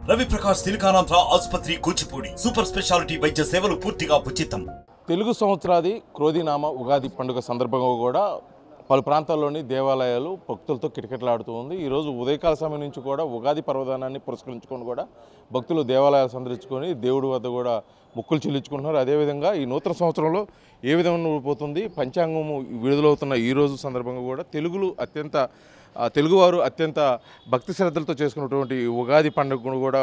రవి ప్రకాష్ సిలికానాంధ్ర ఆసుపత్రి Kuchipudi super speciality వైద్య సేవలు పూర్తిగా ఉచితం. తెలుగు సంవత్సరాది క్రోధినామ ఉగాది పండుగ సందర్భంగా కూడా పలు ప్రాంతాల్లోని దేవాలయాలు భక్తులతో కిటకిటలాడుతూ ఉంది. ఈరోజు ఉదయకాల సమయం నుంచి కూడా ఉగాది పర్వదినాన్ని పురస్కరించుకొని కూడా భక్తులు దేవాలయాలు సందర్శించుకొని దేవుడి వద్ద కూడా మొక్కులు చెల్లించుకుంటున్నారు. అదేవిధంగా ఈ నూతన సంవత్సరంలో ఏ విధంగా పోతుంది పంచాంగము విడుదలవుతున్న ఈ రోజు సందర్భంగా కూడా తెలుగువారు అత్యంత భక్తి శ్రద్ధలతో చేసుకున్నటువంటి ఉగాది పండుగను కూడా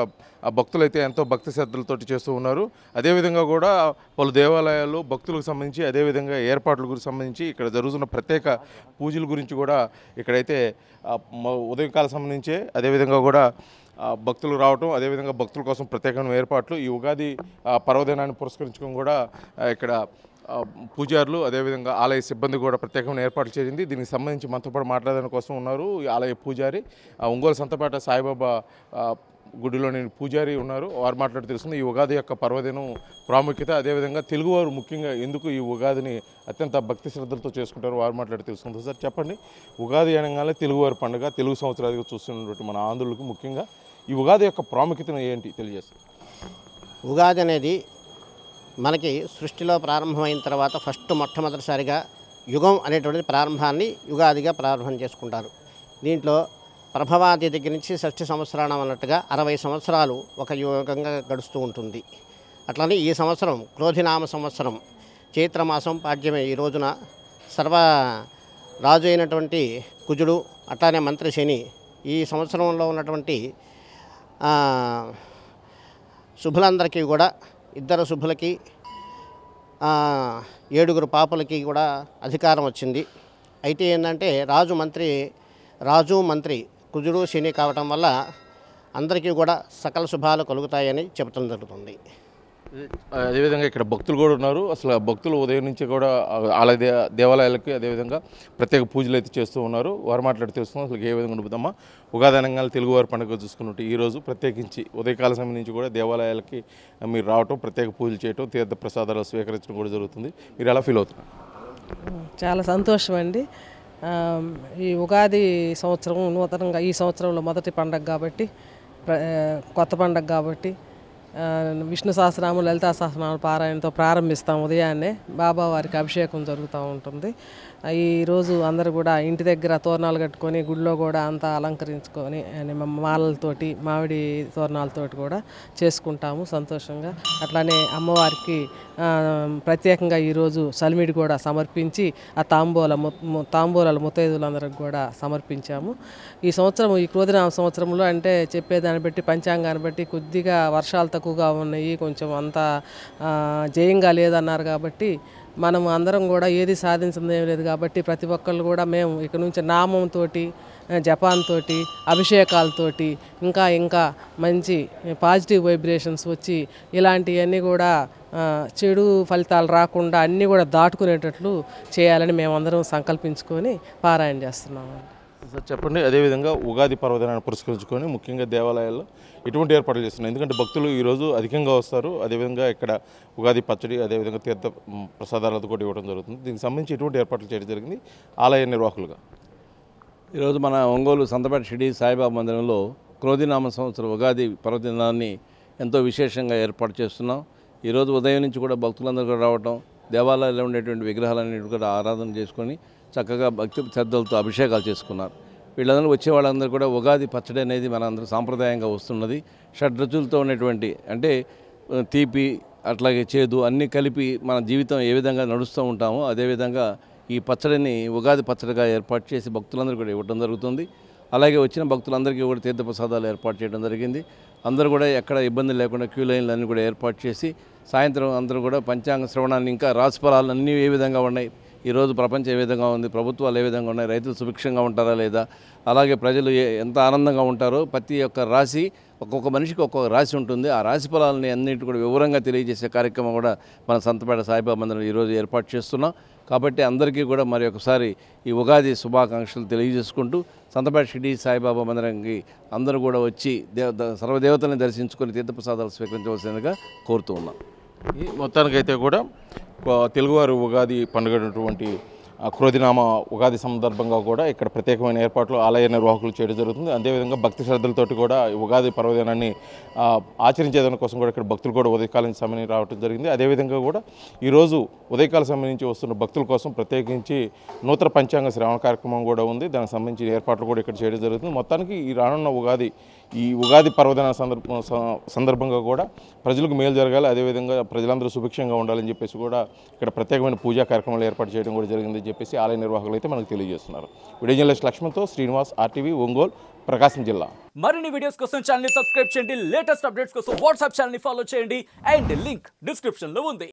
భక్తులైతే ఎంతో భక్తి శ్రద్ధలతో చేస్తూ ఉన్నారు. అదేవిధంగా కూడా పలు దేవాలయాల్లో భక్తులకు సంబంధించి అదేవిధంగా ఏర్పాట్ల గురించి సంబంధించి ఇక్కడ జరుగుతున్న ప్రత్యేక పూజల గురించి కూడా ఇక్కడైతే ఉదయకాల సంబంధించే అదేవిధంగా కూడా భక్తులు రావటం అదేవిధంగా భక్తుల కోసం ప్రత్యేకమైన ఏర్పాట్లు ఈ ఉగాది పర్వదినాన్ని పురస్కరించుకొని కూడా ఇక్కడ పూజారులు అదేవిధంగా ఆలయ సిబ్బంది కూడా ప్రత్యేకమైన ఏర్పాట్లు చేసింది. దీనికి సంబంధించి మనతో పాటు మాట్లాడడానికి కోసం ఉన్నారు ఆలయ పూజారి ఒంగోలు సంతపేట సాయిబాబా గుడిలోని పూజారి ఉన్నారు. వారు మాట్లాడి తెలుస్తుంది ఈ ఉగాది యొక్క పర్వదినం ప్రాముఖ్యత అదేవిధంగా తెలుగువారు ముఖ్యంగా ఎందుకు ఈ ఉగాదిని అత్యంత భక్తి శ్రద్ధలతో చేసుకుంటారు వారు మాట్లాడి తెలుస్తుంది. సార్ చెప్పండి, ఉగాది అనగానే తెలుగువారి పండుగ తెలుగు సంవత్సరాలుగా చూస్తున్నటువంటి మన ఆంధ్రులకు ముఖ్యంగా ఈ ఉగాది యొక్క ప్రాముఖ్యతను ఏంటి తెలియజేస్తారు? ఉగాది అనేది మనకి సృష్టిలో ప్రారంభమైన తర్వాత మొట్టమొదటిసారిగా యుగం అనేటువంటి ప్రారంభాన్ని యుగాదిగా ప్రారంభం చేసుకుంటారు. దీంట్లో ప్రభవాది దగ్గర నుంచి 60 సంవత్సరాలు అన్నట్టుగా 60 సంవత్సరాలు ఒక యుగంగా గడుస్తూ ఉంటుంది. అట్లనే ఈ సంవత్సరం క్రోధినామ సంవత్సరం చైత్రమాసం పాడ్యమే ఈ రోజున రాజు అయినటువంటి కుజుడు అట్లానే మంత్రి శని ఈ సంవత్సరంలో ఉన్నటువంటి శుభులందరికీ కూడా 2 శుభులకి 7 పాపలకి కూడా అధికారం వచ్చింది. అయితే ఏంటంటే రాజు మంత్రి కుజుడు శని కావటం వల్ల అందరికీ కూడా సకల శుభాలు కలుగుతాయని చెప్పడం జరుగుతుంది. అదేవిధంగా ఇక్కడ భక్తులు కూడా ఉన్నారు. అసలు భక్తులు ఉదయం నుంచి కూడా ఆలయ దేవాలయాలకి అదేవిధంగా ప్రత్యేక పూజలు అయితే చేస్తూ ఉన్నారు. వారు మాట్లాడి తెలుస్తున్నాం అసలు ఏ విధంగా ఉంటుందమ్మా ఉగాది అనగానే తెలుగువారి పండుగ చూసుకున్నట్టు ఈరోజు ప్రత్యేకించి ఉదయకాల సమయం నుంచి కూడా దేవాలయాలకి మీరు రావటం ప్రత్యేక పూజలు చేయటం తీర్థ ప్రసాదాలు స్వీకరించడం కూడా జరుగుతుంది. మీరు ఎలా ఫీల్ అవుతున్నారు? చాలా సంతోషం అండి. ఈ ఉగాది సంవత్సరం నూతనంగా ఈ సంవత్సరంలో మొదటి పండగ కాబట్టి కొత్త పండగ కాబట్టి విష్ణు సహస్రనామం లలితా సహస్రనామ పారాయణతో ప్రారంభిస్తాం. ఉదయాన్నే బాబావారికి అభిషేకం జరుగుతూ ఉంటుంది. ఈరోజు అందరూ కూడా ఇంటి దగ్గర తోరణాలు కట్టుకొని గుడిలో కూడా అంతా అలంకరించుకొని మాలలతోటి మామిడి తోరణాలతోటి కూడా చేసుకుంటాము సంతోషంగా. అట్లానే అమ్మవారికి ప్రత్యేకంగా ఈరోజు సలిమిడి కూడా సమర్పించి ఆ తాంబూలాలు ముత్తైదులందరికి కూడా సమర్పించాము. ఈ సంవత్సరం ఈ క్రోధినామ సంవత్సరంలో అంటే చెప్పేదాన్ని బట్టి పంచాంగాన్ని బట్టి కొద్దిగా వర్షాలు తక్కువగా ఉన్నాయి, కొంచెం అంతా జయంగా లేదన్నారు. కాబట్టి మనం అందరం కూడా ఏది సాధించింది ఏం లేదు కాబట్టి ప్రతి ఒక్కళ్ళు కూడా మేము ఇక నుంచి నామంతో జపాన్తో అభిషేకాలతోటి ఇంకా మంచి పాజిటివ్ వైబ్రేషన్స్ వచ్చి ఇలాంటివన్నీ కూడా చెడు ఫలితాలు రాకుండా అన్నీ కూడా దాటుకునేటట్లు చేయాలని మేమందరం సంకల్పించుకొని పారాయణ చేస్తున్నాము. సార్ చెప్పండి, అదేవిధంగా ఉగాది పర్వదినాన్ని పురస్కరించుకొని ముఖ్యంగా దేవాలయాల్లో ఎటువంటి ఏర్పాట్లు చేస్తున్నారు? ఎందుకంటే భక్తులు ఈరోజు అధికంగా వస్తారు. అదేవిధంగా ఇక్కడ ఉగాది పచ్చడి అదేవిధంగా తీర్థ ప్రసాదాలతో కూడా ఇవ్వడం జరుగుతుంది. దీనికి సంబంధించి ఎటువంటి ఏర్పాట్లు చేయడం జరిగింది ఆలయ నిర్వాహకులుగా? ఈరోజు మన ఒంగోలు సంతపేట షిరిడి సాయిబాబా మందిరంలో క్రోధినామ సంవత్సరం ఉగాది పర్వదినాన్ని ఎంతో విశేషంగా ఏర్పాటు చేస్తున్నాం. ఈరోజు ఉదయం నుంచి కూడా భక్తులందరూ కూడా రావటం దేవాలయాల్లో ఉండేటువంటి విగ్రహాలన్నిటి కూడా ఆరాధన చేసుకొని చక్కగా భక్తి శ్రద్ధలతో అభిషేకాలు చేసుకున్నారు. వీళ్ళందరూ వచ్చే వాళ్ళందరూ కూడా ఉగాది పచ్చడి అనేది మన అందరూ సాంప్రదాయంగా వస్తున్నది. షడ్రుచులతో ఉన్నటువంటి అంటే తీపి అట్లాగే చేదు అన్నీ కలిపి మన జీవితం ఏ విధంగా నడుస్తూ ఉంటామో అదేవిధంగా ఈ పచ్చడిని ఉగాది పచ్చడిగా ఏర్పాటు చేసి భక్తులందరూ కూడా ఇవ్వడం జరుగుతుంది. అలాగే వచ్చిన భక్తులందరికీ కూడా తీర్థప్రసాదాలు ఏర్పాటు చేయడం జరిగింది. అందరూ కూడా ఎక్కడ ఇబ్బంది లేకుండా క్యూ లైన్లన్నీ కూడా ఏర్పాటు చేసి సాయంత్రం అందరూ కూడా పంచాంగ శ్రవణాన్ని ఇంకా రాశిఫలాలు అన్నీ ఏ విధంగా ఉన్నాయి, ఈరోజు ప్రపంచం ఏ విధంగా ఉంది, ప్రభుత్వాలు ఏ విధంగా ఉన్నాయి, రైతులు సుభిక్షంగా ఉంటారా లేదా, అలాగే ప్రజలు ఎంత ఆనందంగా ఉంటారో ప్రతి ఒక్క రాశి ఒక్కొక్క మనిషికి ఒక్కొక్క రాశి ఉంటుంది. ఆ రాశి ఫలాలని అన్నింటి కూడా వివరంగా తెలియజేసే కార్యక్రమం కూడా మన సంతపేట సాయిబాబా మందిరం ఈరోజు ఏర్పాటు చేస్తున్నాం. కాబట్టి అందరికీ కూడా మరి ఒకసారి ఈ ఉగాది శుభాకాంక్షలు తెలియజేసుకుంటూ సంతపేట షిరిడి సాయిబాబా మందిరానికి అందరూ కూడా వచ్చి సర్వదేవతల్ని దర్శించుకొని తీర్థప్రసాదాలు స్వీకరించవలసిందిగా కోరుతూ ఉన్నాం. మొత్తానికైతే కూడా తెలుగువారు ఉగాది పండుగ క్రోధినామ ఉగాది సందర్భంగా కూడా ఇక్కడ ప్రత్యేకమైన ఏర్పాట్లు ఆలయ నిర్వాహకులు చేయడం జరుగుతుంది. అదేవిధంగా భక్తి శ్రద్ధలతోటి కూడా ఉగాది పర్వదినాన్ని ఆచరించేదాని కోసం కూడా ఇక్కడ భక్తులు కూడా ఉదయకాలం సమయం రావడం జరిగింది. అదేవిధంగా కూడా ఈరోజు ఉదయకాల సమయం నుంచి వస్తున్న భక్తుల కోసం ప్రత్యేకించి నూతన పంచాంగ శ్రవణ కార్యక్రమం కూడా ఉంది. దానికి సంబంధించిన ఏర్పాట్లు కూడా ఇక్కడ చేయడం జరుగుతుంది. మొత్తానికి ఈ రానున్న ఉగాది పర్వదిన సందర్భంగా కూడా ప్రజలకు మేలు జరగాలి, అదేవిధంగా ప్రజలందరూ సుభిక్షంగా ఉండాలని చెప్పేసి కూడా ఇక్కడ ప్రత్యేకమైన పూజా కార్యక్రమాలు ఏర్పాటు చేయడం కూడా జరిగిందని చెప్పేసి ఆలయ నిర్వాహకులు అయితే మనకు తెలియజేస్తున్నారు. వీడియో జర్నలిస్ట్ లక్ష్మణ్తో శ్రీనివాస్, RTV, ఒంగోలు, ప్రకాశం జిల్లా. మరిన్ని వీడియోస్ కోసం ఛానల్ ని సబ్స్క్రైబ్ చేయండి. లేటెస్ట్ అప్డేట్స్ కోసం వాట్సాప్ ఛానల్ ని ఫాలో చేయండి. అండ్ లింక్ డిస్క్రిప్షన్ లో ఉంది.